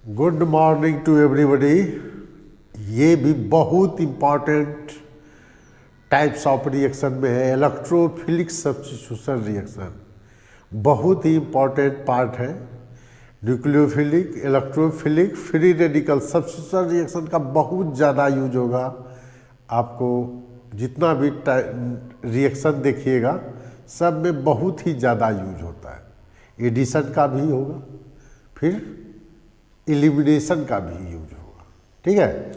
Good morning to everybody. ये भी बहुत इम्पॉर्टेंट टाइप्स ऑफ रिएक्शन में है, इलेक्ट्रोफिलिक सब्स्टिट्यूशन रिएक्शन। बहुत ही इम्पॉर्टेंट पार्ट है। Nucleophilic, electrophilic, free radical substitution reaction का बहुत ज़्यादा यूज होगा। आपको जितना भी रिएक्शन देखिएगा सब में बहुत ही ज़्यादा यूज होता है। एडिशन का भी होगा, फिर एलिमिनेशन का भी यूज होगा। ठीक है,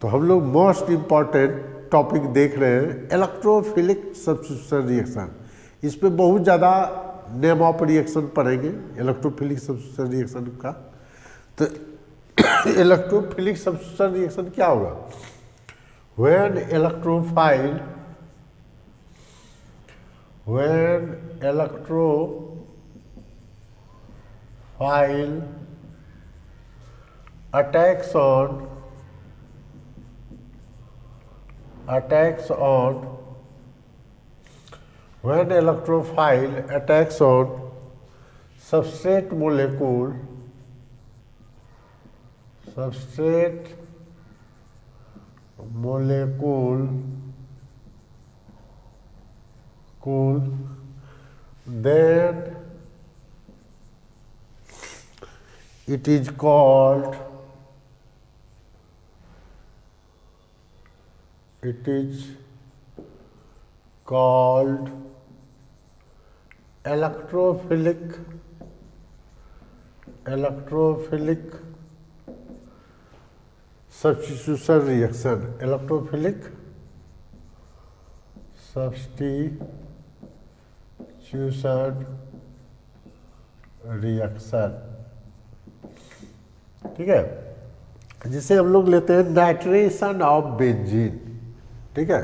तो हम लोग मोस्ट इम्पॉर्टेंट टॉपिक देख रहे हैं इलेक्ट्रोफिलिक सब्स्टिट्यूशन रिएक्शन। इस पे बहुत ज़्यादा नेम ऑफ रिएक्शन पढ़ेंगे इलेक्ट्रोफिलिक सब्स्टिट्यूशन रिएक्शन का। तो इलेक्ट्रोफिलिक सब्स्टिट्यूशन रिएक्शन क्या होगा? when electrophile attacks on substrate molecule then it is called electrophilic substitution reaction। electrophilic substitution reaction, ठीक है। जिसे हम लोग लेते हैं नाइट्रेशन ऑफ बेंजीन। ठीक है,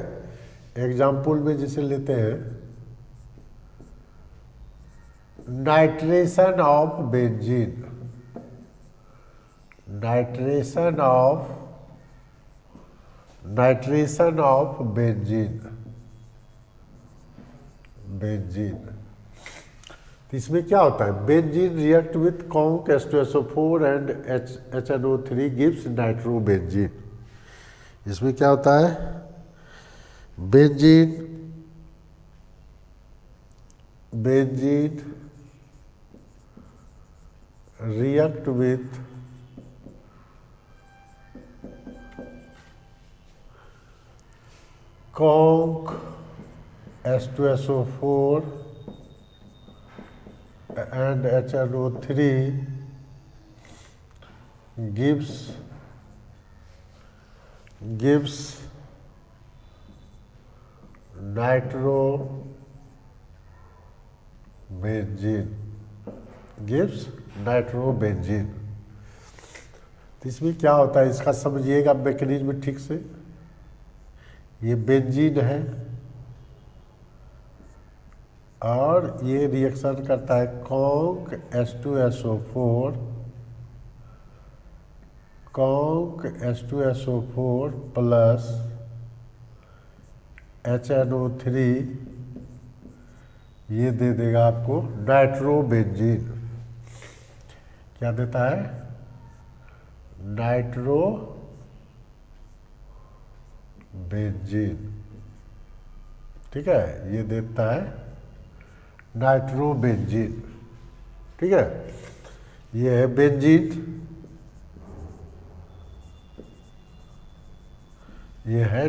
एग्जाम्पल में जिसे लेते हैं nitration of benzene, nitration of benzene. तो इसमें क्या होता है? Benzene react with conc H2SO4 and HNO3 gives nitrobenzene. इसमें क्या होता है? Benzene react with conc H2SO4 and HNO3 gives nitrobenzene. तो इसमें क्या होता है इसका समझिएगा मैकेनिज्म ठीक से। ये बेंजीन है और ये रिएक्शन करता है कॉन्क H2SO4 प्लस HNO3, ये दे देगा आपको नाइट्रोबेंजीन। क्या देता है? नाइट्रोबेंजीन। ठीक है, ये देता है नाइट्रोबेंजीन। ठीक है, ये है बेंजीन, ये है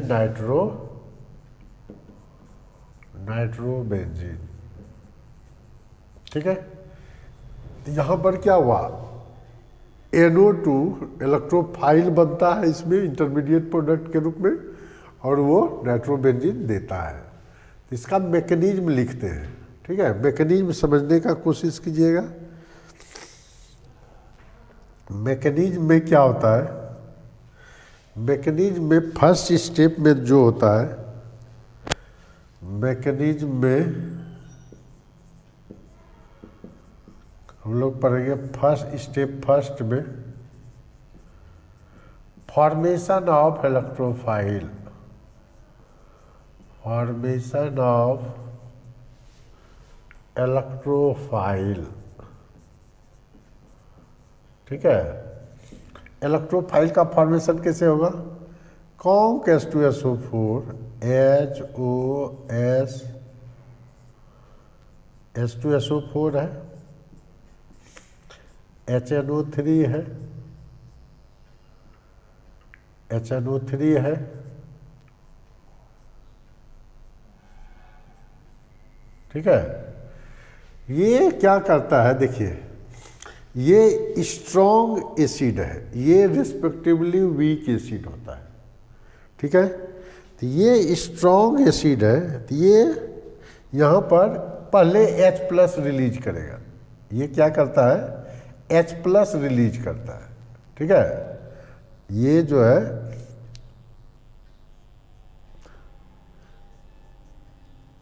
नाइट्रोबेंजीन। ठीक है, यहाँ पर क्या हुआ? NO2 इलेक्ट्रोफाइल बनता है इसमें इंटरमीडिएट प्रोडक्ट के रूप में और वो नाइट्रोबेंजीन देता है। इसका मैकेनिज्म लिखते हैं। ठीक है, मैकेनिज्म समझने का कोशिश कीजिएगा। मैकेनिज्म में क्या होता है? मैकेनिज्म में फर्स्ट स्टेप में जो होता है, मैकेनिज्म में हम लोग पढ़ेंगे फर्स्ट में फॉर्मेशन ऑफ इलेक्ट्रोफाइल, इलेक्ट्रोफाइल, ठीक है। इलेक्ट्रोफाइल का फॉर्मेशन कैसे होगा? कॉन्क H2SO4 HOS H2SO4 है, HNO3 है, HNO3 है, ठीक है। ये क्या करता है देखिए, ये स्ट्रॉन्ग एसिड है, ये रिस्पेक्टिवली वीक एसिड होता है, ठीक है। तो ये स्ट्रॉन्ग एसिड है, तो ये यहाँ पर पहले H+ रिलीज करेगा। ये क्या करता है? H+ रिलीज करता है, ठीक है। ये जो है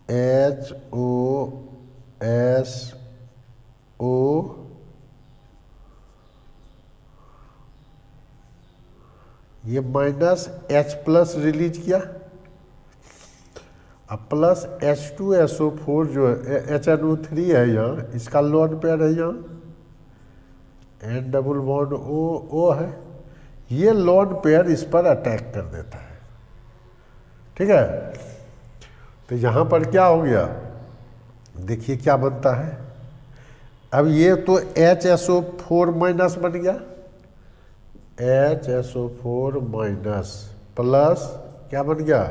HOSO ये माइनस H+ रिलीज किया, अब प्लस H2SO4 जो है HNO3 है यहाँ, इसका लोन पेयर है यहाँ, N डबल बॉन्ड O है, ये लोन पेयर इस पर अटैक कर देता है, ठीक है। तो यहाँ पर क्या हो गया, देखिए क्या बनता है। अब ये तो HSO4 माइनस बन गया, HSO4 माइनस प्लस क्या बन गया?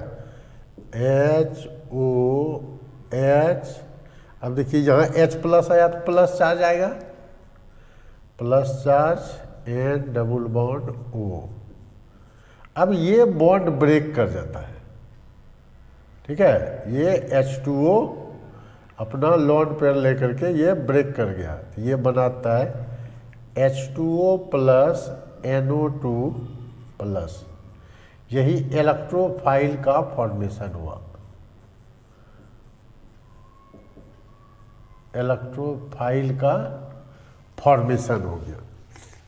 HOH। अब देखिए यहाँ H+ आया तो प्लस चार्ज आएगा, plus charge N double bond O। अब ये बॉन्ड ब्रेक कर जाता है, ठीक है। ये H2O अपना लोन पेयर लेकर के ये ब्रेक कर गया, तो ये बनाता है H2O प्लस NO2 प्लस। यही इलेक्ट्रोफाइल का फॉर्मेशन हुआ, इलेक्ट्रोफाइल का फॉर्मेशन हो गया।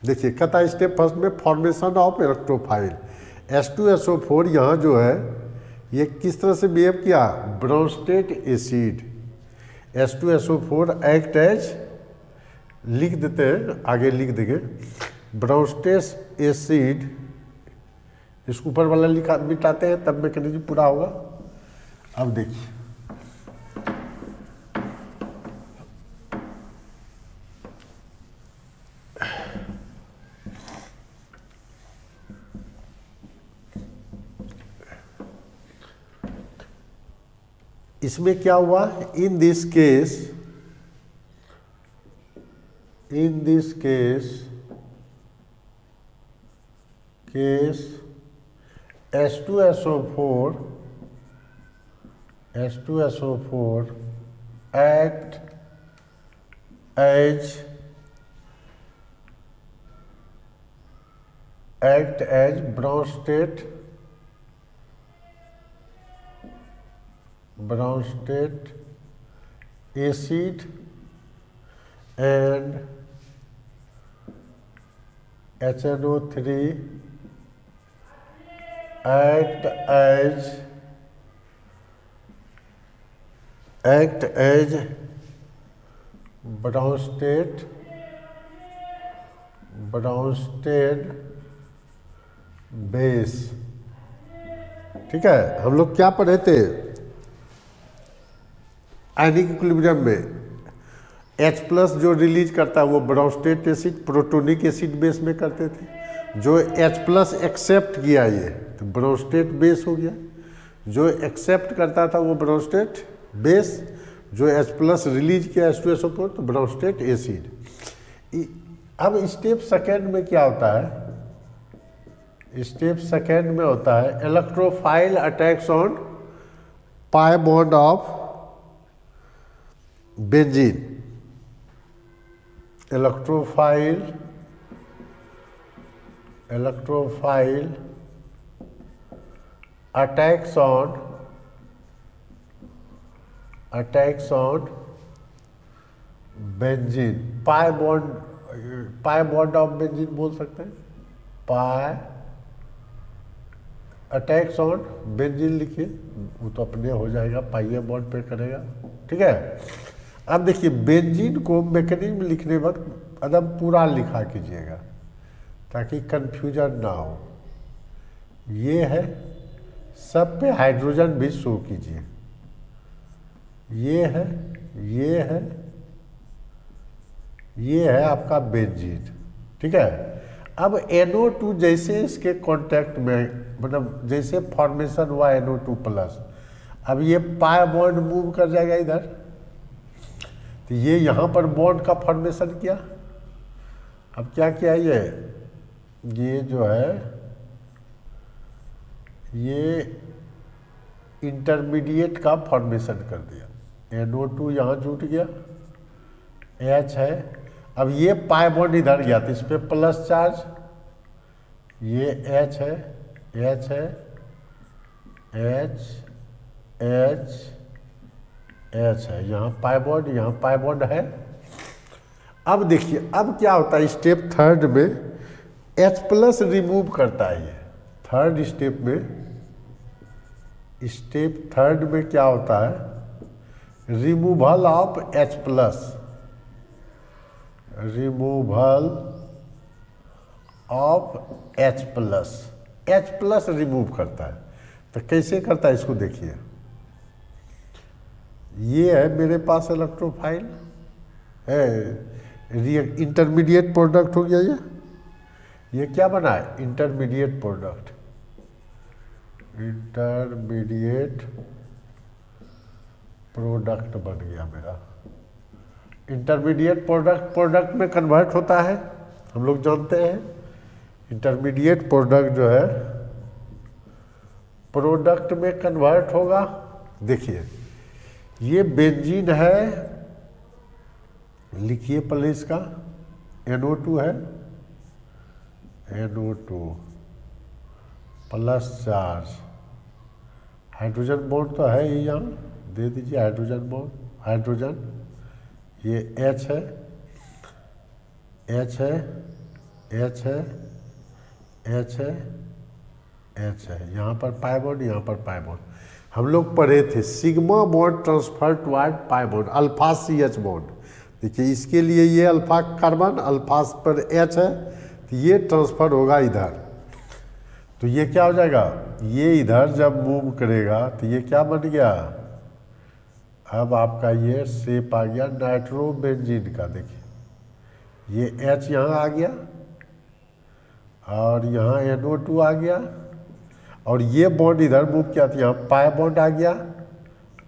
देखिए कहता है स्टेप फर्स्ट में फॉर्मेशन ऑफ इलेक्ट्रोफाइल। H2SO4 यहाँ जो है ये किस तरह से बिहेव किया? ब्रोंस्टेट एसिड H2SO4 एक्ट एज, लिख देते हैं आगे लिख देंगे, ब्रोंस्टेट एसिड, इसको ऊपर वाला लिखा मिटाते हैं तब मैकेनिज्म पूरा होगा। अब देखिए इसमें क्या हुआ, in this case H2SO4 act as Bronsted acid and HNO3 act as Bronsted base, ठीक है। हम लोग क्या पढ़े थे आयनिक इक्विलिब्रियम में, H+ जो रिलीज करता है वो ब्रोंस्टेट एसिड प्रोटोनिक एसिड बेस में करते थे। जो H+ एक्सेप्ट किया ये तो ब्रोंस्टेट बेस हो गया, जो एक्सेप्ट करता था वो ब्रोंस्टेट बेस, जो H+ रिलीज किया H2SO4 तो ब्रोंस्टेट एसिड। अब स्टेप सेकेंड में क्या होता है, स्टेप सेकेंड में होता है electrophile attacks on pi bond of benzene. Electrophile attacks on benzene, pi bond of benzene बोल सकते हैं, पाई अटैक्स ऑन बेंजीन लिखिए, वो तो अपने हो जाएगा, पाई बॉन्ड पे करेगा, ठीक है। अब देखिए बेंजीन को मैकेनिज्म लिखने वक्त एकदम पूरा लिखा कीजिएगा, ताकि कंफ्यूजन ना हो। ये है, सब पे हाइड्रोजन भी शो कीजिए। ये है, ये है, ये है आपका बेंजीन। ठीक है। अब NO2 जैसे इसके कांटेक्ट में, मतलब जैसे फॉर्मेशन हुआ NO2 प्लस, अब ये पाई बॉन्ड मूव कर जाएगा इधर, तो ये यहाँ पर बॉन्ड का फॉर्मेशन किया। अब क्या किया ये जो है ये इंटरमीडिएट का फॉर्मेशन कर दिया। NO2 यहाँ जुट गया, H है। अब ये पाई बॉन्ड इधर गया तो इस पर प्लस चार्ज, ये H है, H है, H H H है, यहाँ पाई बॉन्ड, यहाँ पाई बॉन्ड है। अब देखिए अब क्या होता है स्टेप थर्ड में, H प्लस रिमूव करता है ये। थर्ड स्टेप में, स्टेप थर्ड में क्या होता है, removal of H plus, removal of H plus, H plus remove करता है। तो कैसे करता है इसको देखिए। ये है मेरे पास इलेक्ट्रोफाइल है, इंटरमीडिएट प्रोडक्ट हो गया ये क्या बना है, इंटरमीडिएट प्रोडक्ट, इंटरमीडिएट प्रोडक्ट बन गया मेरा। इंटरमीडिएट प्रोडक्ट में कन्वर्ट होता है, हम लोग जानते हैं। इंटरमीडिएट प्रोडक्ट जो है प्रोडक्ट में कन्वर्ट होगा। देखिए ये बेंजीन है, लिखिए पहले इसका, NO2 है, NO2 plus charge, hydrogen bond तो है ही, यहाँ दे दीजिए हाइड्रोजन बॉन्ड, हाइड्रोजन, ये H है, H है, H है, H है, H है, यहाँ पर पाई बॉन्ड, यहाँ पर पाई बॉन्ड। हम लोग पढ़े थे sigma bond transfer toward pi bond, alpha CH bond. देखिए इसके लिए ये अल्फा कार्बन, अल्फा पर H है, तो ये ट्रांसफर होगा इधर, तो ये क्या हो जाएगा, ये इधर जब मूव करेगा तो ये क्या बन गया, अब आपका ये शेप आ गया नाइट्रोबेंजीन का। देखिए ये H यहाँ आ गया और यहाँ NO2 आ गया, और ये बॉन्ड इधर मूव किया तो यहाँ पाई बॉन्ड आ गया,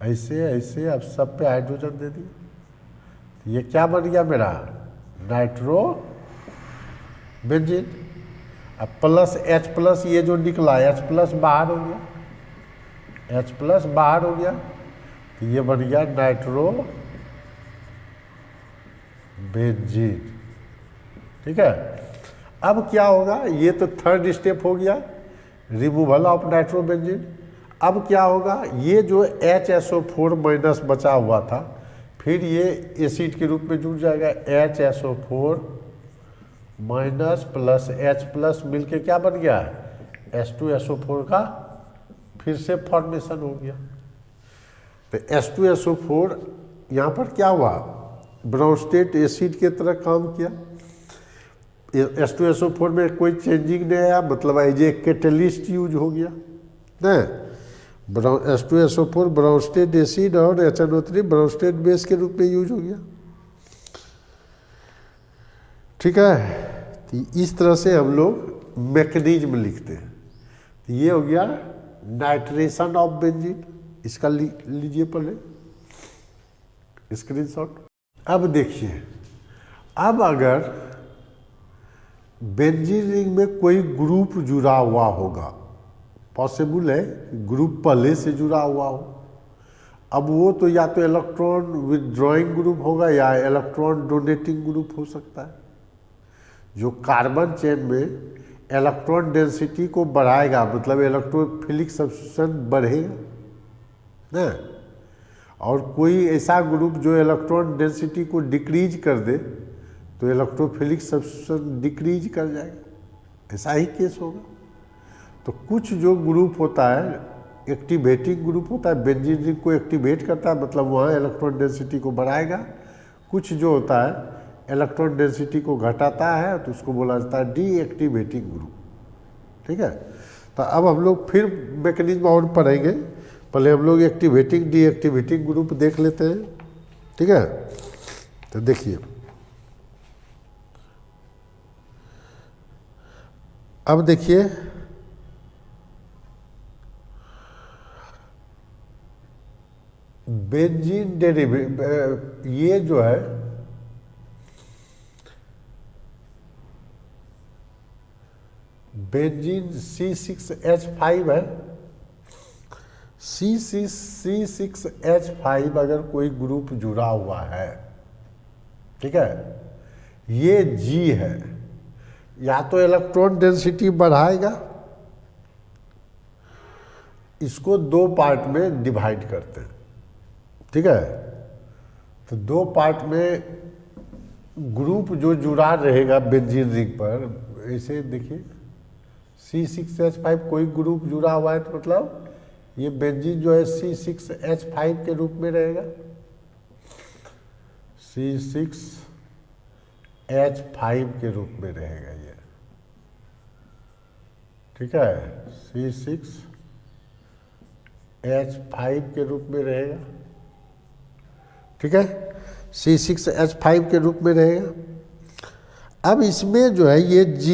ऐसे ऐसे। अब सब पे हाइड्रोजन दे दिए, तो ये क्या बन गया मेरा, नाइट्रो बेंजीन। अब प्लस H प्लस, ये जो निकला H प्लस बाहर हो गया, H प्लस बाहर हो गया, तो ये बन गया नाइट्रो बेंजीन। ठीक है। अब क्या होगा, ये तो थर्ड स्टेप हो गया, रिमूवल ऑफ नाइट्रोबेंजीन। अब क्या होगा, ये जो HSO4 माइनस बचा हुआ था, फिर ये एसिड के रूप में जुड़ जाएगा, HSO4 minus plus H plus मिलके क्या बन गया, H2SO4 का फिर से फॉर्मेशन हो गया। तो H2SO4 यहाँ पर क्या हुआ, ब्राउनस्टेट एसिड के तरह काम किया। H2SO4 में कोई चेंजिंग नहीं आया, मतलब एज ए कैटलिस्ट यूज हो गया ना। H2SO4 ब्राउनस्टेट एसिड और HNO3 ब्राउनस्टेट बेस के रूप में यूज हो गया। ठीक है। तो इस तरह से हम लोग मैकेनिज्म लिखते हैं। तो ये हो गया नाइट्रेशन ऑफ बेंजीन, इसका लीजिए पहले स्क्रीनशॉट। अब देखिए, अब अगर बेंजीन रिंग में कोई ग्रुप जुड़ा हुआ होगा, पॉसिबल है ग्रुप पहले से जुड़ा हुआ हो, अब वो तो या तो इलेक्ट्रॉन विथड्रॉइंग ग्रुप होगा या इलेक्ट्रॉन डोनेटिंग ग्रुप हो सकता है, जो कार्बन चेन में इलेक्ट्रॉन डेंसिटी को बढ़ाएगा, मतलब इलेक्ट्रोफिलिक सब्स्टिट्यूशन बढ़ेगा ना। और कोई ऐसा ग्रुप जो इलेक्ट्रॉन डेंसिटी को डिक्रीज कर दे तो इलेक्ट्रोफिलिक सब्स्टिट्यूशन डिक्रीज कर जाएगा, ऐसा ही केस होगा। तो कुछ जो ग्रुप होता है एक्टिवेटिंग ग्रुप होता है, बेंजीन रिंग को एक्टिवेट करता है, मतलब वहाँ इलेक्ट्रॉन डेंसिटी को बढ़ाएगा। कुछ जो होता है इलेक्ट्रॉन डेंसिटी को घटाता है तो उसको बोला जाता है डी एक्टिवेटिंग ग्रुप। ठीक है, तो अब हम लोग फिर मैकेनिज्म और पढ़ेंगे, पहले हम लोग एक्टिवेटिंग डी एक्टिवेटिंग ग्रुप देख लेते हैं। ठीक है, तो देखिए अब देखिए बेंजीन डेरिवेटिव, ये जो है बेंजीन C6H5 है। C6H5 अगर कोई ग्रुप जुड़ा हुआ है, ठीक है, ये G है, या तो इलेक्ट्रॉन डेंसिटी बढ़ाएगा, इसको दो पार्ट में डिवाइड करते हैं। ठीक है, तो दो पार्ट में ग्रुप जो जुड़ा रहेगा बेंजीन रिंग पर, ऐसे देखिए C6H5 कोई ग्रुप जुड़ा हुआ है तो मतलब ये बेंजीन जो है C6H5 के रूप में रहेगा, C6H5 के रूप में रहेगा ये। ठीक है, C6H5 के रूप में रहेगा। ठीक है, C6H5 के रूप में रहेगा। अब इसमें जो है ये G,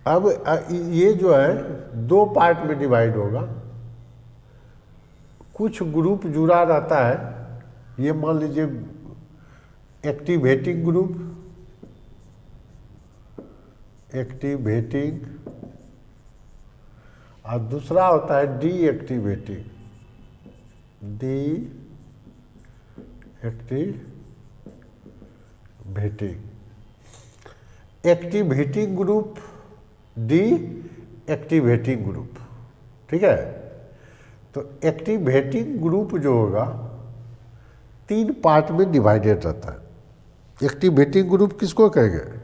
अब ये जो है दो पार्ट में डिवाइड होगा। कुछ ग्रुप जुड़ा रहता है, ये मान लीजिए एक्टिवेटिंग ग्रुप, एक्टिवेटिंग, और दूसरा होता है D activating, D activating. Activating group, D activating group. ठीक है, तो एक्टिवेटिंग ग्रुप जो होगा तीन पार्ट में डिवाइडेड रहता है। एक्टिवेटिंग ग्रुप किसको कहेंगे?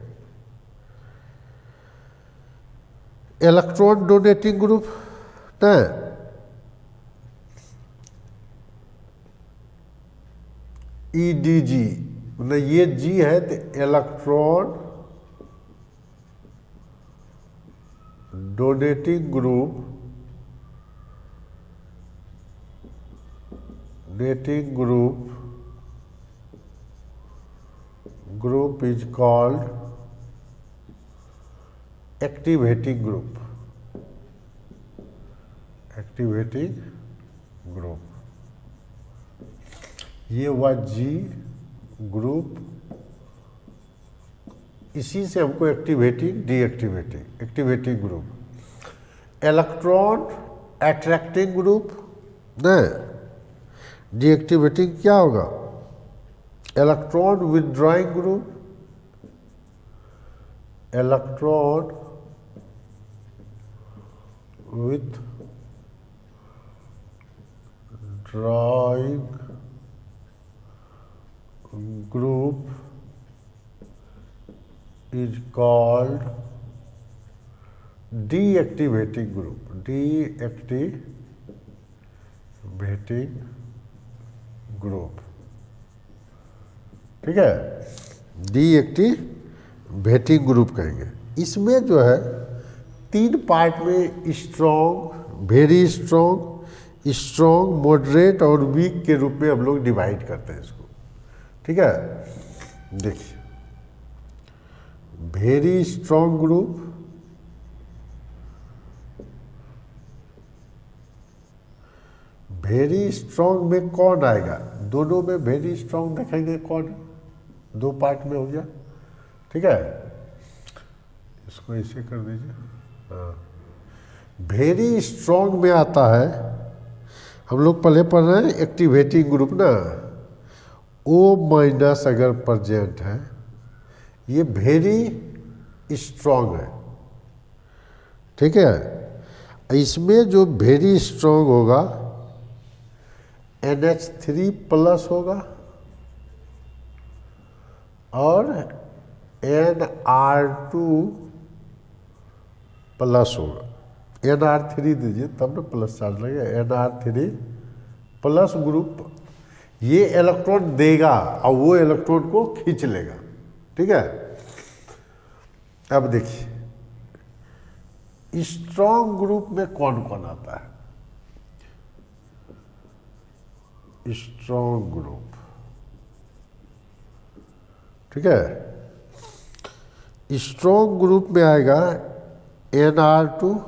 इलेक्ट्रॉन डोनेटिंग ग्रुप ना, EDG, मतलब ये G है तो electron donating group, group is called activating group, activating group। ये हुआ G ग्रुप, इसी से हमको activating deactivating, activating group. Electron attracting group न, डीएक्टिवेटिंग क्या होगा? Electron withdrawing group, electron withdrawing group is called deactivating group, deactivating group। ठीक है, डीएक्टिवेटिंग ग्रुप कहेंगे। इसमें जो है तीन पार्ट में strong, very strong, strong, moderate और वीक के रूप में हम लोग डिवाइड करते हैं इसको। ठीक है, देखिए very strong group, very strong में कौन आएगा? दोनों में वेरी स्ट्रॉन्ग देखेंगे कौन, दो पार्ट में हो गया। ठीक है, इसको ऐसे कर दीजिए। हाँ, वेरी स्ट्रॉन्ग में आता है, हम लोग पहले पढ़ रहे हैं एक्टिवेटिंग ग्रुप ना, O- अगर प्रेजेंट है, ये वेरी स्ट्रॉन्ग है। ठीक है, इसमें जो वेरी स्ट्रॉन्ग होगा NH3+ होगा और Nr2+ होगा। Nr3 दीजिए तब ना प्लस चार्ज लगेगा। Nr3+ ग्रुप ये इलेक्ट्रॉन देगा और वो इलेक्ट्रॉन को खींच लेगा। ठीक है, अब देखिए स्ट्रॉन्ग ग्रुप में कौन कौन आता है। स्ट्रॉन्ग ग्रुप, ठीक है, स्ट्रॉन्ग ग्रुप में आएगा Nr2,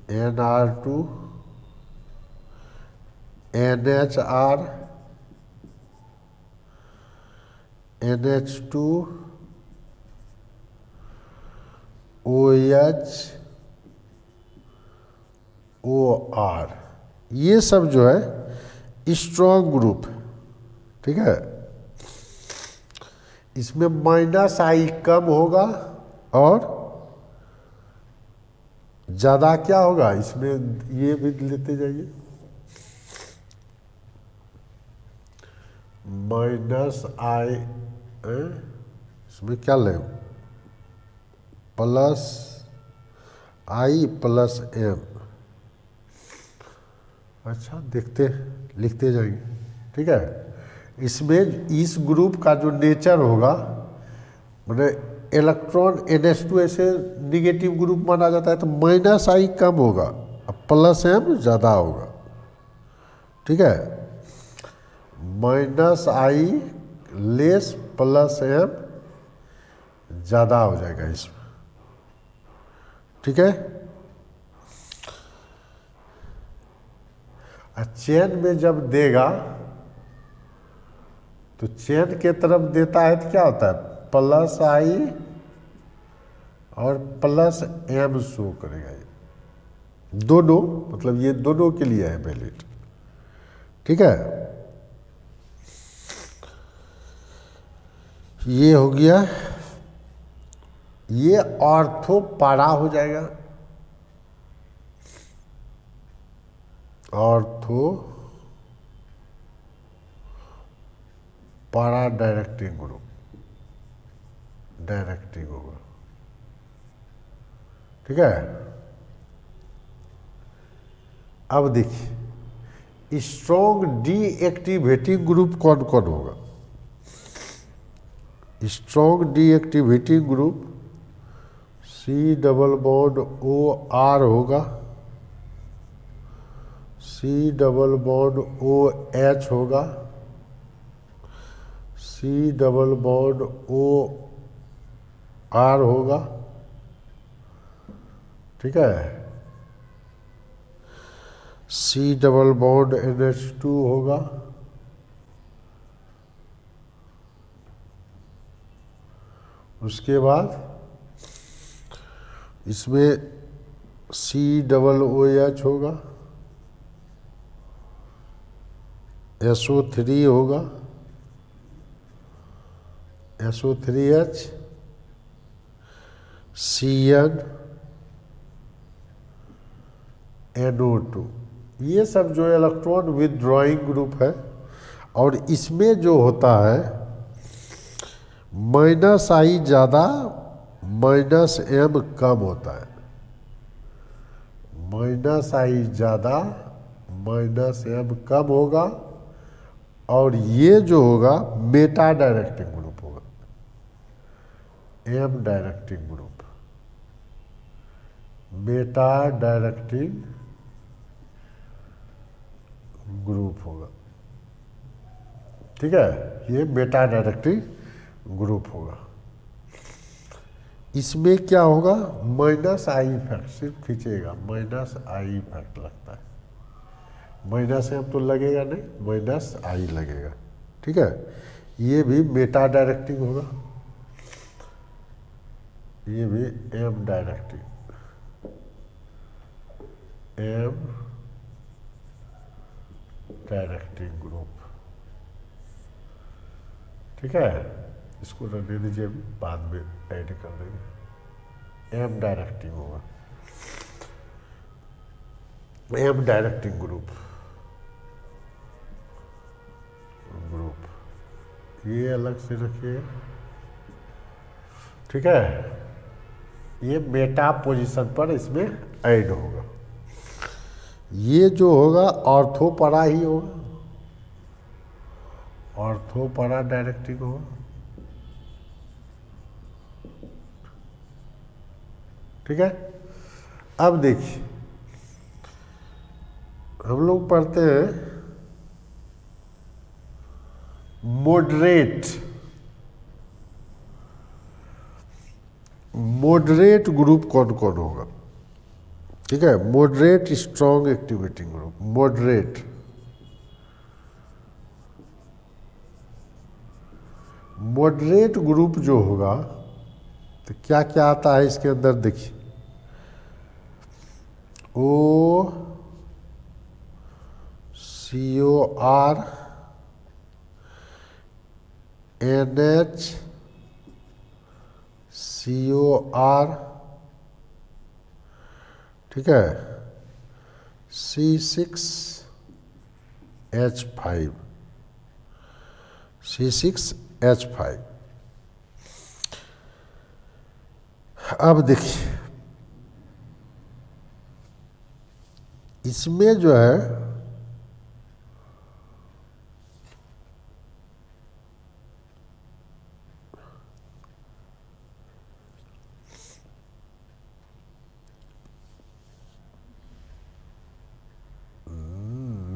NR2, NHR, NH2, OH, OR, ये सब जो है स्ट्रॉन्ग ग्रुप। ठीक है, इसमें माइनस आई कम होगा और ज़्यादा क्या होगा, इसमें ये भी लेते जाइए, माइनस आई, इसमें क्या लें, प्लस आई प्लस एम। अच्छा देखते लिखते जाएंगे। ठीक है, इसमें इस ग्रुप का जो नेचर होगा, मैंने इलेक्ट्रॉन NH2 ऐसे निगेटिव ग्रुप माना जाता है, तो माइनस आई कम होगा और प्लस एम ज़्यादा होगा। ठीक है, माइनस आई लेस प्लस एम ज़्यादा हो जाएगा इसमें। ठीक है, चेन में जब देगा तो चेन के तरफ देता है तो क्या होता है, प्लस आई और प्लस एम शो करेगा। ये दोनों, मतलब ये दोनों के लिए है वैलिड। ठीक है, ये हो गया, ये ऑर्थो पारा हो जाएगा, ऑर्थो पारा डायरेक्टिंग ग्रुप, डायरेक्टिंग होगा। ठीक है, अब देखिए स्ट्रॉन्ग डीएक्टिवेटिंग ग्रुप कौन कौन होगा। Strong deactivating group C double bond OR होगा, C डबल बॉन्ड OH होगा, C डबल बॉन्ड OR होगा। ठीक है, C डबल बॉन्ड NH2 होगा, उसके बाद इसमें C डबल OH होगा, SO3 होगा, SO3H, Cn, NO2। ये सब जो इलेक्ट्रॉन विथड्रॉइंग ग्रुप है, और इसमें जो होता है माइनस आई ज़्यादा माइनस एम कम होता है, माइनस आई ज़्यादा माइनस एम कम होगा, और ये जो होगा मेटा डायरेक्टिंग ग्रुप होगा, M directing group, meta directing group होगा। ठीक है, ये मेटा डायरेक्टिंग ग्रुप होगा। इसमें क्या होगा, माइनस आई इफेक्ट सिर्फ खींचेगा, माइनस आई इफेक्ट लगता है, माइनस एम तो लगेगा नहीं, माइनस आई लगेगा। ठीक है, ये भी मेटा डायरेक्टिंग होगा, ये भी M directing, M directing group. ठीक है, इसको रहने दीजिए, बाद में ऐड कर देंगे। एम डायरेक्टिंग होगा, एम डायरेक्टिंग ग्रुप, ये अलग से रखिए। ठीक है, ये मेटा पोजीशन पर इसमें ऐड होगा। ये जो होगा ऑर्थो para ही होगा, ऑर्थो para डायरेक्टिंग होगा। ठीक है। अब देखिए हम लोग पढ़ते हैं मॉडरेट, मॉडरेट ग्रुप कौन कौन होगा। ठीक है, moderate strong activating group, moderate, moderate group जो होगा तो क्या क्या आता है इसके अंदर देखिए, ओ COR NH COR, ठीक है, C6H5, C6H5। अब देखिए इसमें जो है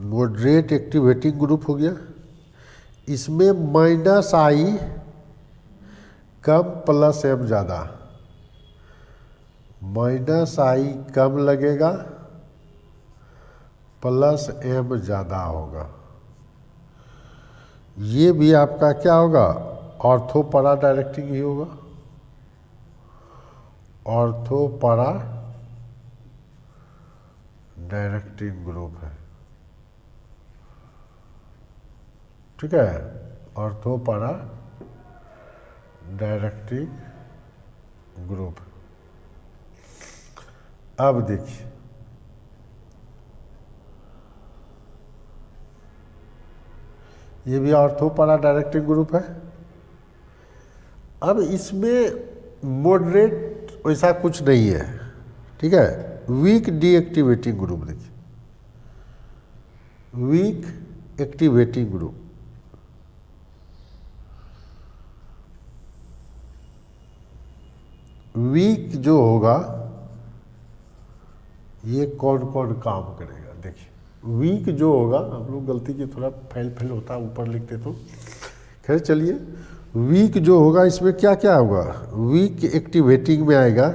मॉडरेट एक्टिवेटिंग ग्रुप हो गया, इसमें -I कम +M ज़्यादा, -I कम लगेगा +M ज़्यादा होगा। ये भी आपका क्या होगा, ऑर्थो para डायरेक्टिंग ही होगा, ऑर्थो para डायरेक्टिंग ग्रुप है। ठीक है, ऑर्थो para डायरेक्टिंग ग्रुप। अब देखिए ये भी ऑर्थो para डायरेक्टिंग ग्रुप है। अब इसमें मॉडरेट वैसा कुछ नहीं है। ठीक है, वीक डीएक्टिवेटिंग ग्रुप देखिए, वीक एक्टिवेटिंग ग्रुप, वीक जो होगा ये कौन कौन काम करेगा देखिए। वीक जो होगा, हम लोग गलती की थोड़ा फैल होता है ऊपर लिखते तो, खैर चलिए, वीक जो होगा इसमें क्या क्या होगा, वीक एक्टिवेटिंग में आएगा,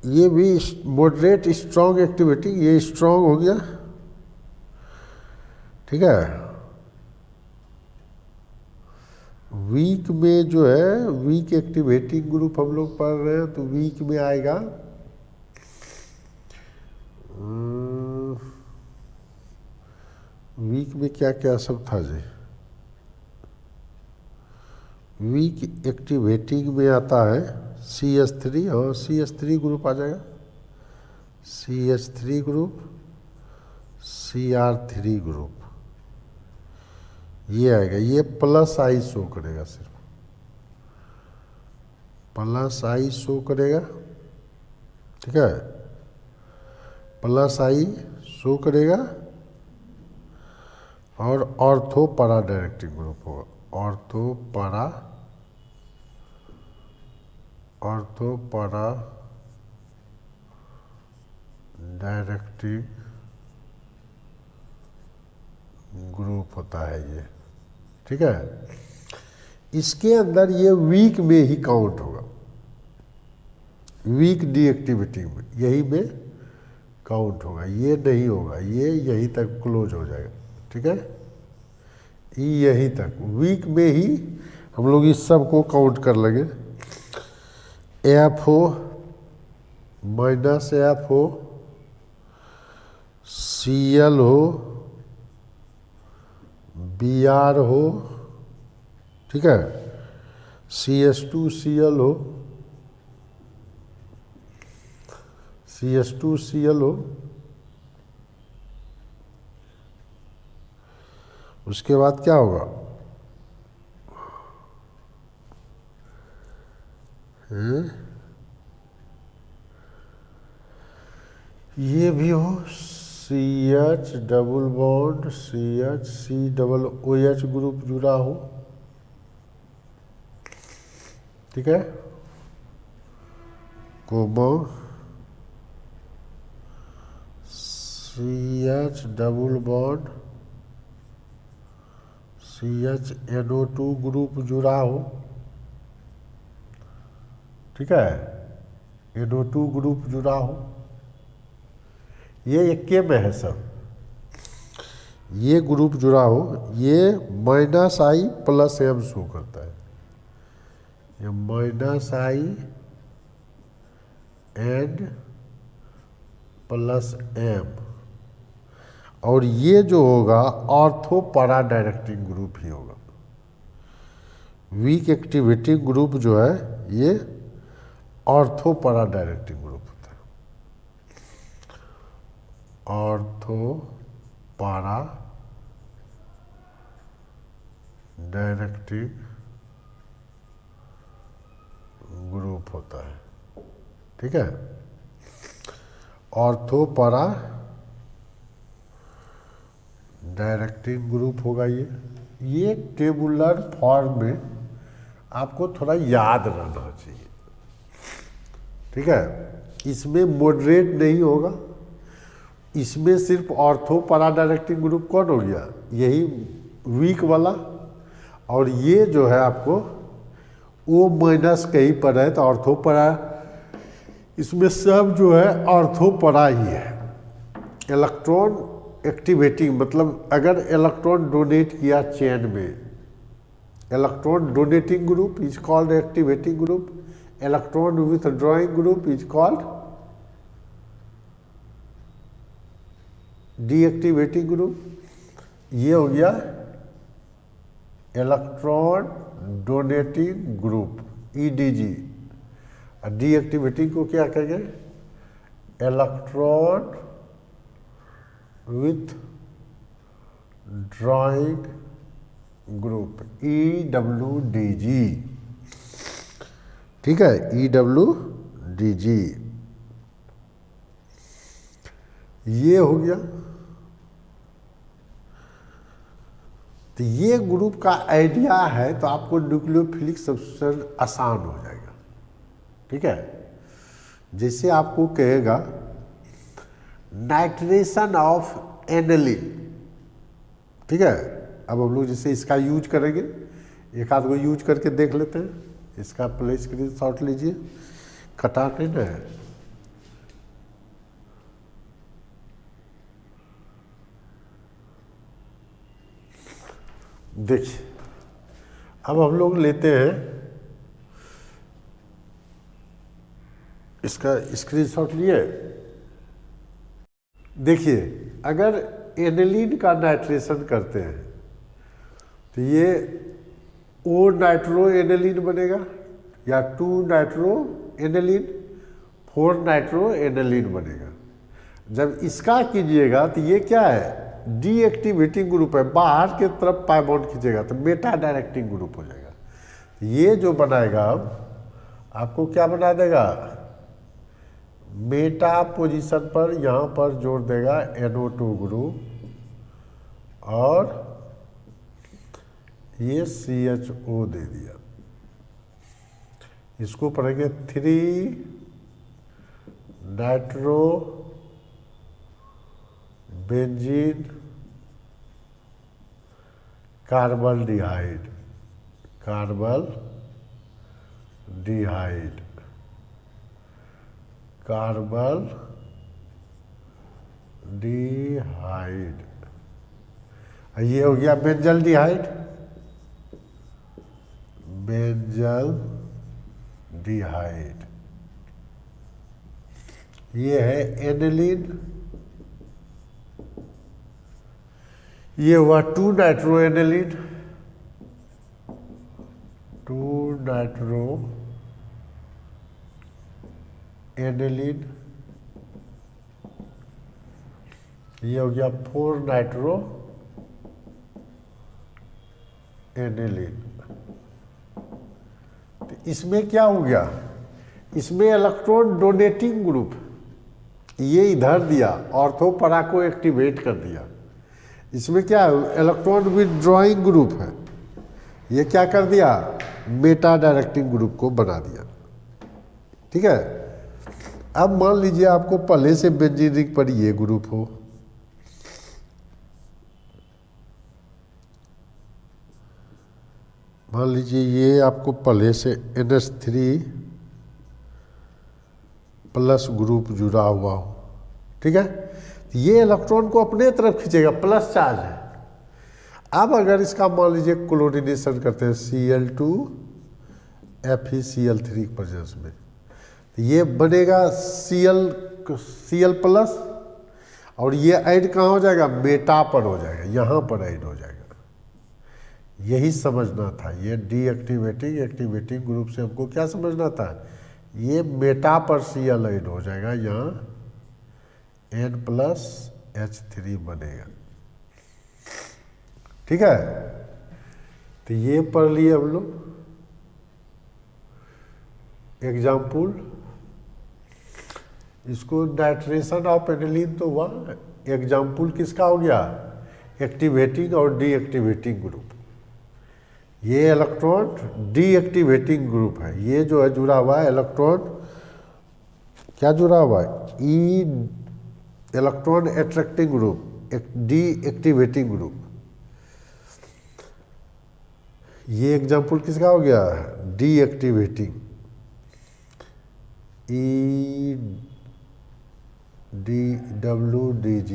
ये भी मॉडरेट स्ट्रॉन्ग एक्टिवेटिंग, ये स्ट्रॉन्ग हो गया। ठीक है, वीक में जो है वीक एक्टिवेटिंग ग्रुप हम लोग पढ़ रहे हैं, तो वीक में आएगा वीक में क्या क्या सब था जी, वीक एक्टिवेटिंग में आता है CH3, और CH3 ग्रुप आ जाएगा, CH3 ग्रुप, CR3 ग्रुप, ये आएगा। ये +I शो करेगा, सिर्फ +I शो करेगा। ठीक है, +I शो करेगा, और ऑर्थो para डायरेक्टिंग ग्रुप होगा, ऑर्थो para डायरेक्टिंग ग्रुप होता है ये। ठीक है, इसके अंदर ये वीक में ही काउंट होगा, वीक डीएक्टिविटी में, यही में काउंट होगा, ये नहीं होगा, ये यहीं तक क्लोज हो जाएगा। ठीक है, यहीं तक वीक में ही हम लोग इस सब को काउंट कर लेंगे। F हो, -F हो, Cl हो, Br हो, ठीक है, CH2Cl हो, CH2Cl हो, उसके बाद क्या होगा, ये भी हो CH double bond CH C double OH group जुड़ा हो, ठीक है, comma CH double bond CH NO2 group जुड़ा हो, ठीक है, NO2 ग्रुप जुड़ा हो, ये एक के में है सब, ये ग्रुप जुड़ा हो, ये -I + M शो करता है, ये -I एंड +M, और ये जो होगा ऑर्थो पैरा डायरेक्टिंग ग्रुप ही होगा। वीक एक्टिविटी ग्रुप जो है ये ऑर्थो पैरा डायरेक्टिंग ग्रुप होता है, ऑर्थो पैरा डायरेक्टिंग ग्रुप होता है, ठीक है, ऑर्थो पैरा डायरेक्टिंग ग्रुप होगा ये टेबुलर फॉर्म में आपको थोड़ा याद रहना चाहिए, ठीक है, इसमें मॉडरेट नहीं होगा, इसमें सिर्फ ऑर्थो पैरा डायरेक्टिंग ग्रुप कौन हो गया, यही वीक वाला, और ये जो है आपको O- कहीं पर है, तो ऑर्थो पैरा, इसमें सब जो है ऑर्थो पैरा ही है। इलेक्ट्रॉन एक्टिवेटिंग मतलब अगर इलेक्ट्रॉन डोनेट किया चेन में, electron donating group is called activating group, electron withdrawing group is called deactivating group. ये हो गया electron donating group EDG, deactivating को क्या कहेंगे, electron with drawing group EWDG, ठीक है, EWDG, ये हो गया। तो ये ग्रुप का आइडिया है, तो आपको न्यूक्लियोफिलिक सब्स्टिट्यूशन आसान हो जाएगा, ठीक है। जैसे आपको कहेगा नाइट्रेशन ऑफ एनिलीन, ठीक है, अब हम लोग जैसे इसका यूज करेंगे, एक आध को यूज करके देख लेते हैं, इसका पहले स्क्रीनशॉट लीजिए, कटा के ना, देखिए अब हम लोग लेते हैं इसका स्क्रीनशॉट लिए, देखिए अगर एनिलीन का नाइट्रेशन करते हैं तो ये O नाइट्रो एनिलीन बनेगा, या 2 नाइट्रो एनिलीन 4 नाइट्रो एनिलीन बनेगा। जब इसका कीजिएगा तो ये क्या है, डीएक्टिवेटिंग ग्रुप है, बाहर के तरफ पाई बॉन्ड खींचेगा तो मेटा डायरेक्टिंग ग्रुप हो जाएगा। ये जो बनाएगा अब आपको क्या बना देगा, मेटा पोजीशन पर यहाँ पर जोड़ देगा NO2 ग्रुप, और ये CHO दे दिया। इसको पढ़ेंगे 3 nitrobenzene carbaldehyde, carbaldehyde, carbaldehyde, ये हो गया बेंजल डिहाइड, बेंजल डिहाइड, ये है एनिलीन, ये हुआ 2 नाइट्रो एनिलीन, 2 नाइट्रो एनिलीन, ये हो गया 4 नाइट्रो एनिलीन। तो इसमें क्या हो गया, इसमें इलेक्ट्रॉन डोनेटिंग ग्रुप, ये इधर दिया, ऑर्थो पैरा को एक्टिवेट कर दिया। इसमें क्या है, इलेक्ट्रॉन विथड्रॉइंग ग्रुप है, ये क्या कर दिया, मेटा डायरेक्टिंग ग्रुप को बना दिया। ठीक है, अब मान लीजिए आपको पहले से बेंजीन रिंग पर ये ग्रुप हो, मान लीजिए ये आपको पहले से NH3 प्लस ग्रुप जुड़ा हुआ हो। ठीक है, ये इलेक्ट्रॉन को अपने तरफ खींचेगा, प्लस चार्ज है। अब अगर इसका मान लीजिए क्लोरीनेशन करते हैं Cl2 FeCl3 की प्रेजेंस में, तो ये बनेगा Cl प्लस, और ये ऐड कहाँ हो जाएगा, मेटा पर हो जाएगा, यहाँ पर ऐड हो जाएगा। यही समझना था, ये डीएक्टिवेटिंग एक्टिवेटिंग ग्रुप से हमको क्या समझना था, ये मेटा पर Cl ऐड हो जाएगा, यहाँ N+H3 बनेगा। ठीक है, तो ये पढ़ लिए हम लोग। एग्जाम्पल, इसको नाइट्रेशन ऑफ एनिलीन तो हुआ, एग्जाम्पल किसका हो गया, एक्टिवेटिंग और डीएक्टिवेटिंग ग्रुप। ये इलेक्ट्रॉन डीएक्टिवेटिंग ग्रुप है, ये जो है जुड़ा हुआ है इलेक्ट्रॉन, क्या जुड़ा हुआ है, E electron attracting group, deactivating group. ये एग्जाम्पल किसका हो गया, डीएक्टिवेटिंग, EWDG।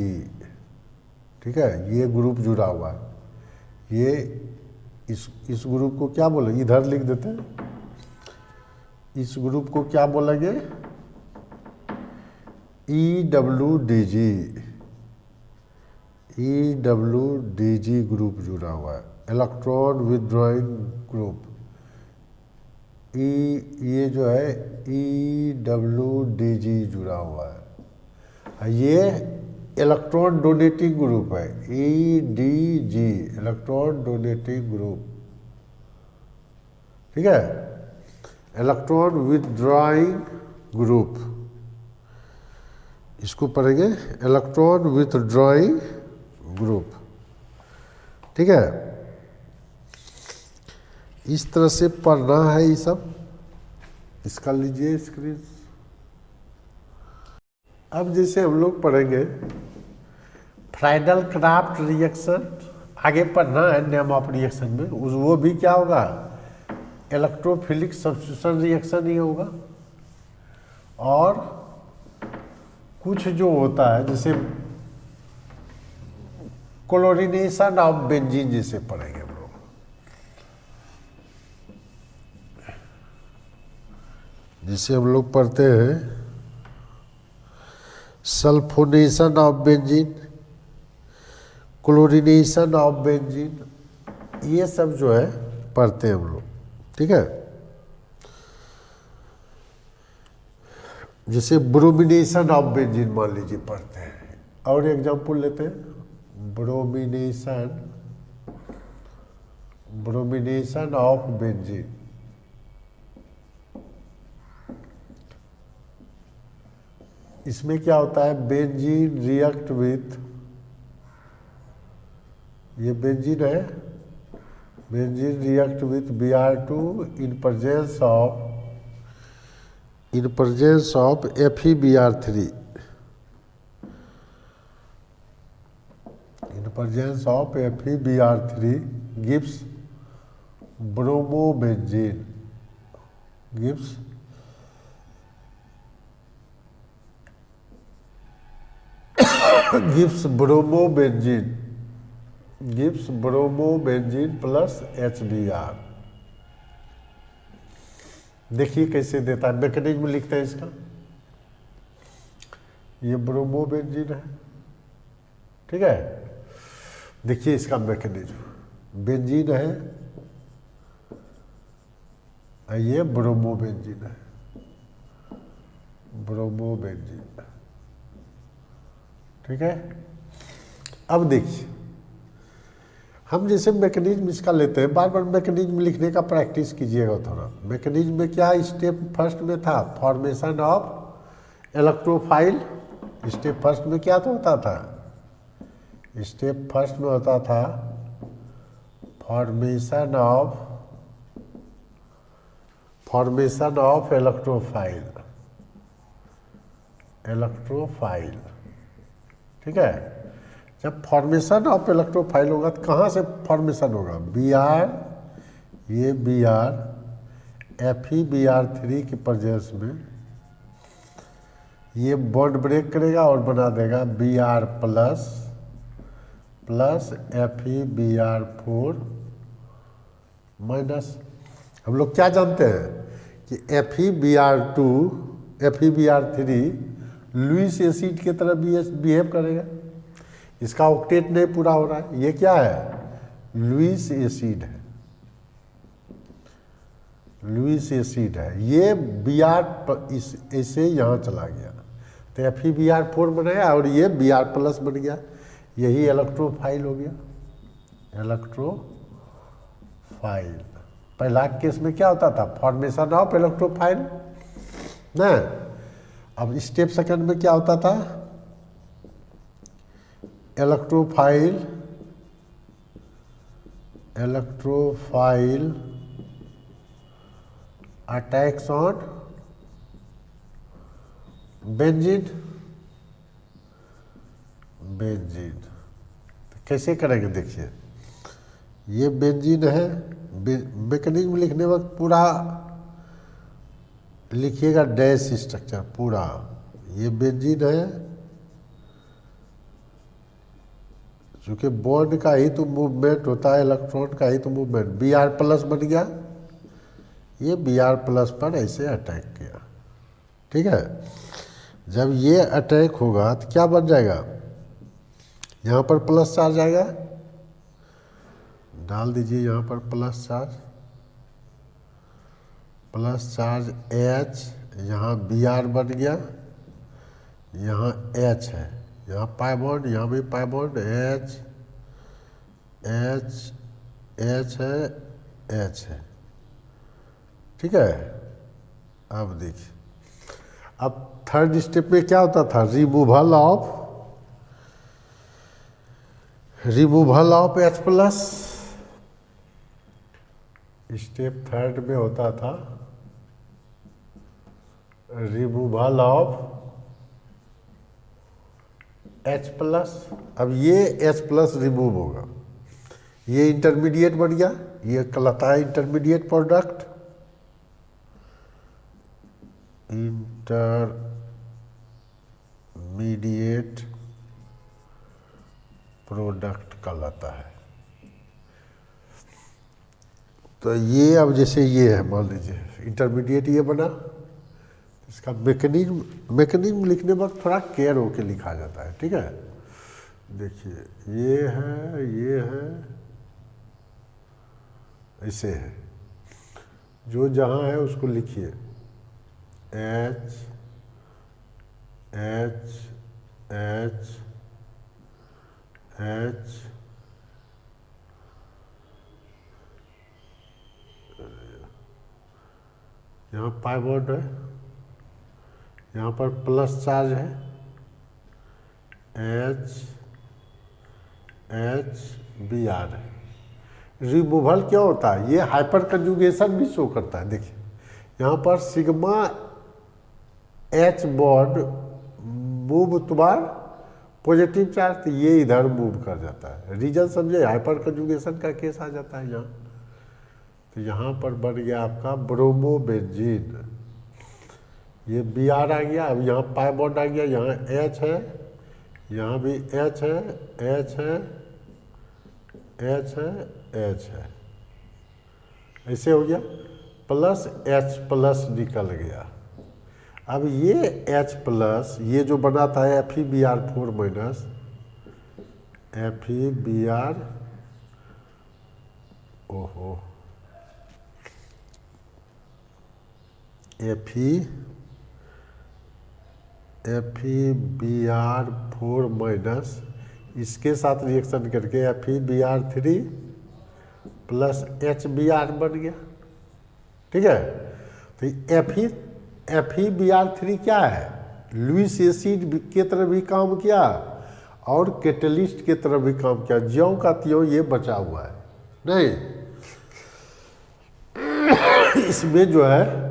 ठीक है, ये ग्रुप जुड़ा हुआ है, ये इस ग्रुप को क्या बोले, इधर लिख देते हैं, इस ग्रुप को क्या बोलेंगे, EWDG ग्रुप जुड़ा हुआ है, इलेक्ट्रॉन विथड्रॉइंग ग्रुप। ये जो है EWDG जुड़ा हुआ है, ये इलेक्ट्रॉन डोनेटिंग ग्रुप है, EDG इलेक्ट्रॉन डोनेटिंग ग्रुप। ठीक है, इलेक्ट्रॉन विथड्रॉइंग ग्रुप, इसको पढ़ेंगे इलेक्ट्रॉन विथड्रॉइंग ग्रुप। ठीक है, इस तरह से पढ़ना है ये सब। इसका लीजिए स्क्रीन। अब जैसे हम लोग पढ़ेंगे फ्राइडल क्राफ्ट रिएक्शन, आगे पढ़ना है नेम ऑफ रिएक्शन में, वो भी क्या होगा, इलेक्ट्रोफिलिक सब्स्टिट्यूशन रिएक्शन ही होगा। और कुछ जो होता है जैसे क्लोरीनेशन ऑफ बेंजीन जैसे पढ़ेंगे हम लोग, जिसे हम लोग पढ़ते हैं sulphonation of benzene, chlorination of benzene, ये सब जो है पढ़ते हैं हम लोग। ठीक है, जैसे ब्रोमिनेशन ऑफ बेंजीन मान लीजिए पढ़ते हैं, और एग्जांपल लेते हैं ब्रोमिनेशन ऑफ बेंजीन। इसमें क्या होता है, बेंजीन रिएक्ट विथ, ये बेंजीन है, benzene react with Br2 in presence of FeBr3, in presence of FeBr3 gives bromobenzene, gives bromobenzene plus HBr। देखिए कैसे देता है, मैकेनिज्म लिखते हैं इसका, ये ब्रोमोबेंजीन है। ठीक है, देखिए इसका मैकेनिज्म, बेंजीन है, ये ब्रोमोबेंजीन है, ब्रोमोबेंजीन। ठीक है, अब देखिए हम जैसे मैकेनिज्म इसका लेते हैं, बार बार मैकेनिज्म लिखने का प्रैक्टिस कीजिएगा थोड़ा। मैकेनिज्म में क्या स्टेप फर्स्ट में था, formation of electrophile, step first में क्या तो होता था, स्टेप फर्स्ट में होता था फॉर्मेशन ऑफ इलेक्ट्रोफाइल, ठीक है। जब फॉर्मेशन ऑफ इलेक्ट्रोफाइल होगा तो कहाँ से फॉर्मेशन होगा, Br, ये Br FeBr3 की प्रेजेंस में ये बॉन्ड ब्रेक करेगा और बना देगा Br प्लस FeBr4 माइनस। हम लोग क्या जानते हैं कि FeBr3 लुईस एसिड की तरह बिहेव करेगा, इसका ऑक्टेट नहीं पूरा हो रहा है। ये क्या है, लुईस एसिड है, लुईस एसिड है। ये Br इसे यहाँ चला गया तो FeBr4 बनाया और ये Br प्लस बन गया, यही इलेक्ट्रोफाइल हो गया, इलेक्ट्रोफाइल। पहला केस में क्या होता था, फॉर्मेशन ऑफ इलेक्ट्रोफाइल ना। अब स्टेप सेकंड में क्या होता था, इलेक्ट्रोफाइल अटैक्स ऑन बेंजीन। तो कैसे करेंगे देखिए, ये बेंजीन है, मैकेनिज्म लिखने वक्त पूरा लिखिएगा, डैश स्ट्रक्चर पूरा। ये बेंजीन है, चूँकि बॉन्ड का ही तो मूवमेंट होता है, इलेक्ट्रॉन का ही तो मूवमेंट। Br प्लस बन गया, ये Br प्लस पर ऐसे अटैक किया, ठीक है। जब ये अटैक होगा तो क्या बन जाएगा, यहाँ पर प्लस चार्ज आएगा, डाल दीजिए यहाँ पर प्लस चार्ज H, यहाँ Br बन गया, यहाँ H है, यहाँ पाई बॉन्ड, यहाँ भी पाई बॉन्ड, H है, ठीक है। अब देखिए, अब थर्ड स्टेप में क्या होता था, removal of H plus. Step third में होता था रिमूवल ऑफ H प्लस। अब ये H प्लस रिमूव होगा, ये इंटरमीडिएट बन गया, ये कहलाता है इंटरमीडिएट प्रोडक्ट, कहलाता है। तो ये अब जैसे ये है, मान लीजिए इंटरमीडिएट ये बना, इसका मैकेनिज्म लिखने वक्त थोड़ा केयर होके लिखा जाता है, ठीक है। देखिए ये है, ऐसे है, जो जहाँ है उसको लिखिए, H यहाँ पाई बॉन्ड है, यहाँ पर प्लस चार्ज है, Br है। रिमूवल क्या होता है, ये हाइपर कंजुगेशन भी शो करता है। देखिए यहाँ पर सिग्मा H बॉन्ड मूव तुम्हार पॉजिटिव चार्ज, तो ये इधर मूव कर जाता है। रीजन समझे, हाइपर कंजुगेशन का केस आ जाता है यहाँ। तो यहाँ पर बन गया आपका ब्रोमोबेंजीन, ये Br आ गया। अब यहाँ पाई बॉन्ड आ गया, यहाँ H है, यहाँ भी H है, ऐसे हो गया, प्लस H प्लस निकल गया। अब ये H प्लस, ये जो बना था FeBr4 माइनस FeBr, ओहो, FeBr4 माइनस, इसके साथ रिएक्शन करके FeBr3 प्लस HBr बन गया, ठीक है। तो FeBr3 क्या है, लुईस एसिड के तरह भी काम किया और कैटलिस्ट के तरह भी काम किया। ज्यों का त्यों ये बचा हुआ है, नहीं इसमें जो है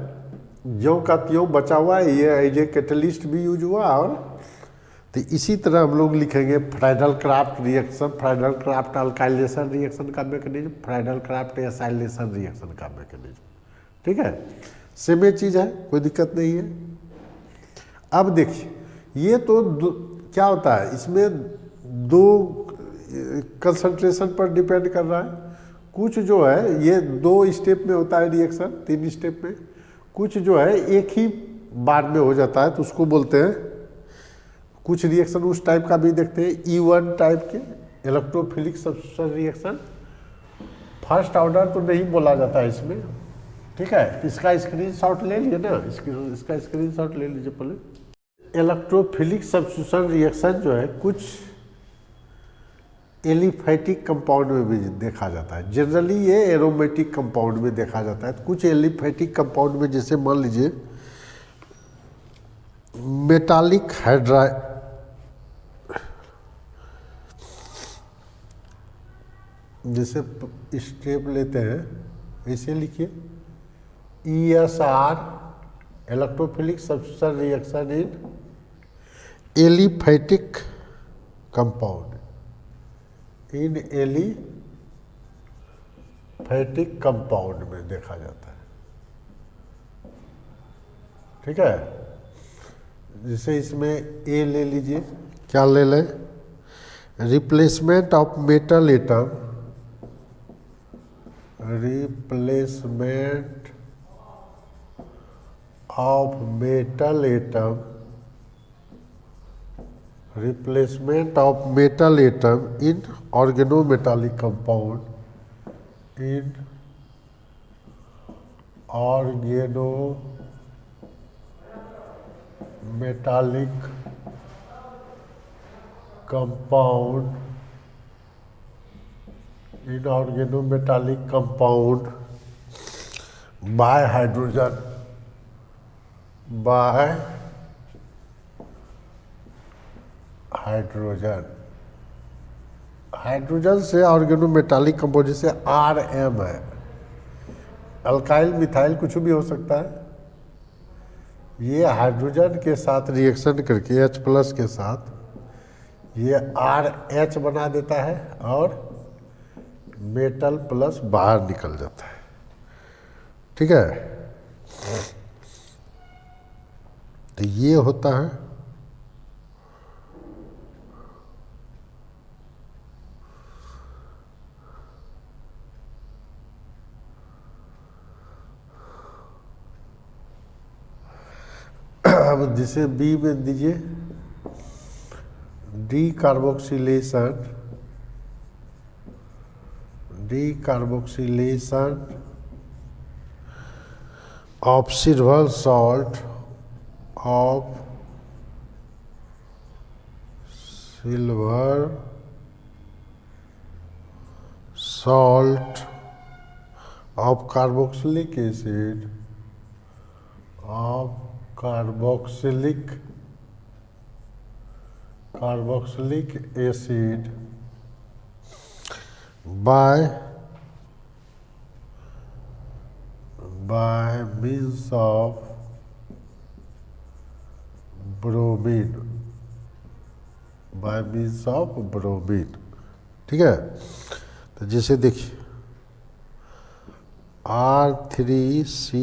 ज्यों का त्यों बचा हुआ है, ये एज ए कैटलिस्ट भी यूज हुआ। और तो इसी तरह हम लोग लिखेंगे Friedel Crafts reaction, Friedel Crafts alkylation reaction का mechanism, Friedel Crafts acylation reaction का मैकेनिज्म। ठीक है, सेम चीज़ है, कोई दिक्कत नहीं है। अब देखिए ये तो क्या होता है, इसमें दो कंसंट्रेशन पर डिपेंड कर रहा है। कुछ जो है ये 2 स्टेप में होता है रिएक्शन, 3 स्टेप में। कुछ जो है एक ही बार में हो जाता है, तो उसको बोलते हैं। कुछ रिएक्शन उस टाइप का भी देखते हैं, E1 टाइप के electrophilic substitution reaction. First order तो नहीं बोला जाता है इसमें, ठीक है। इसका स्क्रीनशॉट ले लिए ना, इसका स्क्रीनशॉट ले लीजिए पहले। इलेक्ट्रोफिलिक सब्स्टिट्यूशन रिएक्शन जो है कुछ एलिफेटिक कंपाउंड में भी देखा जाता है। जनरली ये एरोमेटिक कंपाउंड में देखा जाता है। तो कुछ एलिफेटिक कंपाउंड में, जैसे मान लीजिए मेटालिक हाइड्राइड, जैसे स्टेप लेते हैं, ऐसे लिखिए ESR electrophilic substitution reaction in aliphatic compound, in aliphatic compound में देखा जाता है। ठीक है, जैसे इसमें ए ले लीजिए, क्या ले लें, replacement of metal atom, replacement of metal atom, replacement of metal atom in organometallic compound, in organometallic compound, in organometallic compound by hydrogen, by hydrogen से ऑर्गेनोमेटालिक कंपाउंड, जैसे RM है, अल्काइल मिथाइल कुछ भी हो सकता है। ये हाइड्रोजन के साथ रिएक्शन करके H+ के साथ ये RH बना देता है और मेटल प्लस बाहर निकल जाता है। ठीक है, तो ये होता है। अब जिसे बी में दीजिए, decarboxylation, decarboxylation of silver salt, of silver salt of carboxylic acid, of carboxylic acid by means of bromine, by means of bromine। ठीक है, तो जैसे देखिए R3C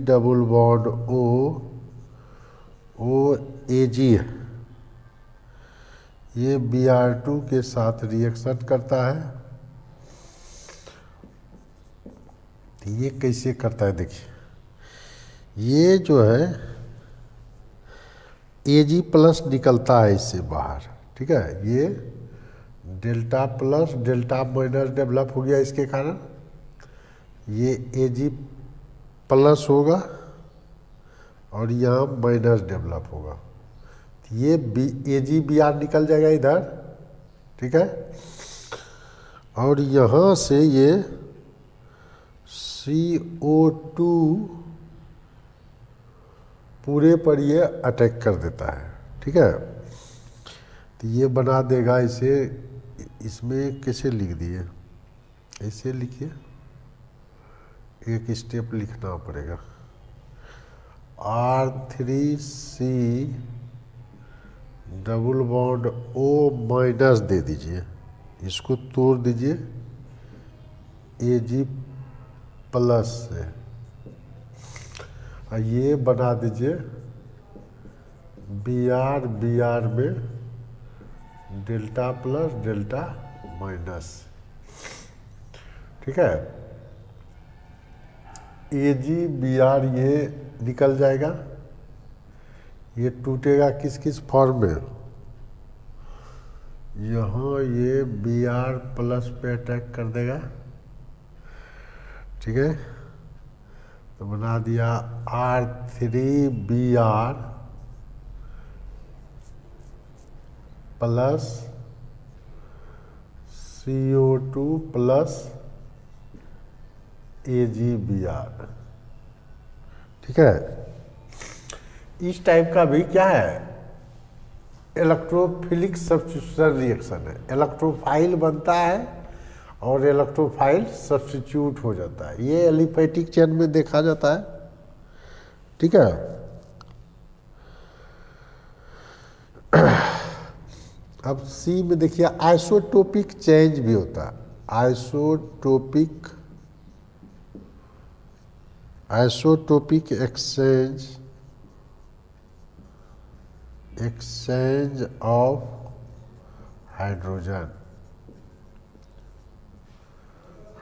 double bond O Ag है, ये Br2 के साथ रिएक्शन करता है। तो ये कैसे करता है, देखिए ये जो है Ag+ निकलता है इससे बाहर। ठीक है, ये delta plus delta minus develop हो गया, इसके कारण ये Ag+ होगा और यहाँ माइनस डेवलप होगा। तो ये AgBr निकल जाएगा इधर। ठीक है, और यहाँ से ये CO2 पूरे पर ये अटैक कर देता है। ठीक है, तो ये बना देगा इसे, इसमें कैसे लिख दिए, ऐसे लिखिए, एक स्टेप लिखना पड़ेगा। R3C double bond O minus दे दीजिए, इसको तोड़ दीजिए Ag प्लस से, और ये बना दीजिए Br में डेल्टा प्लस डेल्टा माइनस। ठीक है, AgBr ये निकल जाएगा, ये टूटेगा किस किस फॉर्म में, यहाँ ये Br प्लस पे अटैक कर देगा। ठीक है, तो बना दिया R3Br plus CO2 plus AgBr। ठीक है, इस टाइप का भी क्या है, इलेक्ट्रोफिलिक सब्स्टिट्यूशन रिएक्शन है। इलेक्ट्रोफाइल बनता है और इलेक्ट्रोफाइल सब्स्टिट्यूट हो जाता है, ये एलिफेटिक चेन में देखा जाता है। ठीक है, अब सी में देखिए आइसोटोपिक चेंज भी होता है। Isotopic exchange of hydrogen.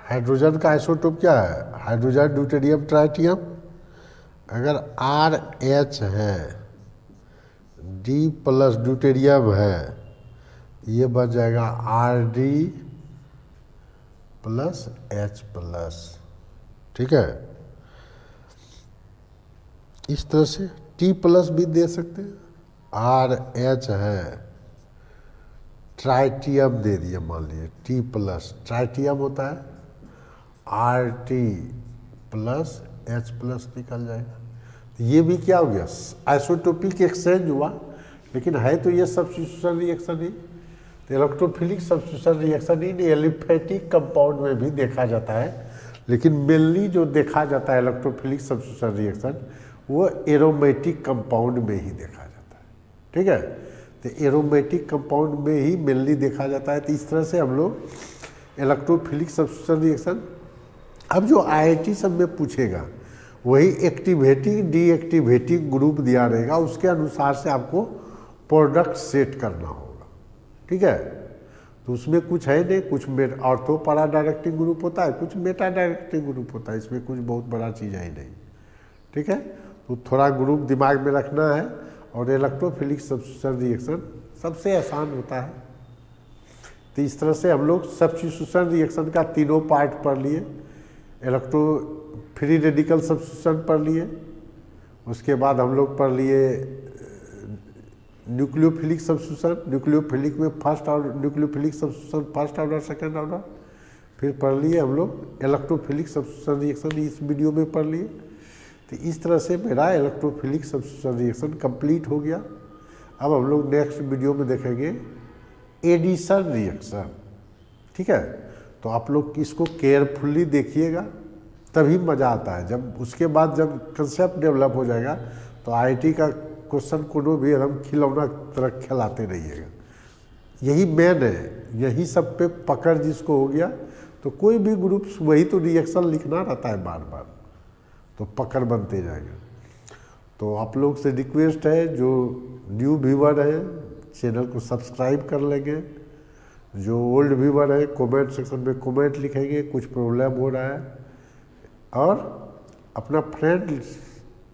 Hydrogen का आइसोटोप क्या है, हाइड्रोजन ड्यूटेरियम ट्राइटियम। अगर RH है, D प्लस ड्यूटेरियम है, ये बन जाएगा RD प्लस H प्लस। ठीक है, इस तरह से T प्लस भी दे सकते हैं। RH है, ट्राइटियम दे दिए, मान लीजिए T प्लस, ट्राइटियम होता है, RT प्लस H प्लस निकल जाएगा। तो ये भी क्या हो गया, आइसोटोपिक एक्सचेंज हुआ, लेकिन है तो ये सब्स्टिट्यूशन रिएक्शन ही। तो इलेक्ट्रोफिलिक सब्स्टिट्यूशन रिएक्शन ही नहीं, एलिफेटिक कंपाउंड में भी देखा जाता है, लेकिन मेनली जो देखा जाता है इलेक्ट्रोफिलिक सब्स्टिट्यूशन रिएक्शन वो एरोमेटिक कंपाउंड में ही देखा जाता है। ठीक है, तो एरोमेटिक कंपाउंड में ही मेनली देखा जाता है। तो इस तरह से हम लोग इलेक्ट्रोफिलिक सब्स्टिट्यूशन रिएक्शन, अब जो IIT सब में पूछेगा वही एक्टिवेटिंग डीएक्टिवेटिंग ग्रुप दिया रहेगा, उसके अनुसार से आपको प्रोडक्ट सेट करना होगा। ठीक है, तो उसमें कुछ है नहीं, कुछ ऑर्थो पैरा डायरेक्टिंग ग्रुप होता है, कुछ मेटा डायरेक्टिंग ग्रुप होता है, इसमें कुछ बहुत बड़ा चीज़ है ही नहीं। ठीक है, तो थोड़ा ग्रुप दिमाग में रखना है। और इलेक्ट्रोफिलिक सब्स्टिट्यूशन रिएक्शन सबसे आसान होता है। तो इस तरह से हम लोग सब्स्टिट्यूशन रिएक्शन का तीनों पार्ट पढ़ लिए। फ्री रेडिकल सब्स्टिट्यूशन पढ़ लिए, उसके बाद हम लोग पढ़ लिए न्यूक्लियोफिलिक सब्स्टिट्यूशन, न्यूक्लियोफिलिक में first order nucleophilic substitution first order second order, फिर पढ़ लिए हम लोग इलेक्ट्रोफिलिक सब्स्टिट्यूशन रिएक्शन, इस वीडियो में पढ़ लिए। तो इस तरह से मेरा इलेक्ट्रोफिलिक सब्स्टिट्यूशन रिएक्शन कंप्लीट हो गया। अब हम लोग नेक्स्ट वीडियो में देखेंगे एडिशन रिएक्शन। ठीक है, तो आप लोग इसको केयरफुली देखिएगा, तभी मज़ा आता है। जब उसके बाद जब कंसेप्ट डेवलप हो जाएगा तो IIT का क्वेश्चन को भी एकदम खिलौना तरह खिलाते रहिएगा। यही मेन है, यही सब पे पकड़ जिसको हो गया तो कोई भी ग्रुप वही तो रिएक्शन लिखना रहता है बार बार, तो पकड़ बनते जाएगा। तो आप लोग से रिक्वेस्ट है, जो न्यू व्यूवर है चैनल को सब्सक्राइब कर लेंगे, जो ओल्ड व्यूवर है कमेंट सेक्शन में कमेंट लिखेंगे कुछ प्रॉब्लम हो रहा है, और अपना फ्रेंड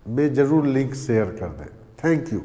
में ज़रूर लिंक शेयर कर दें। Thank you.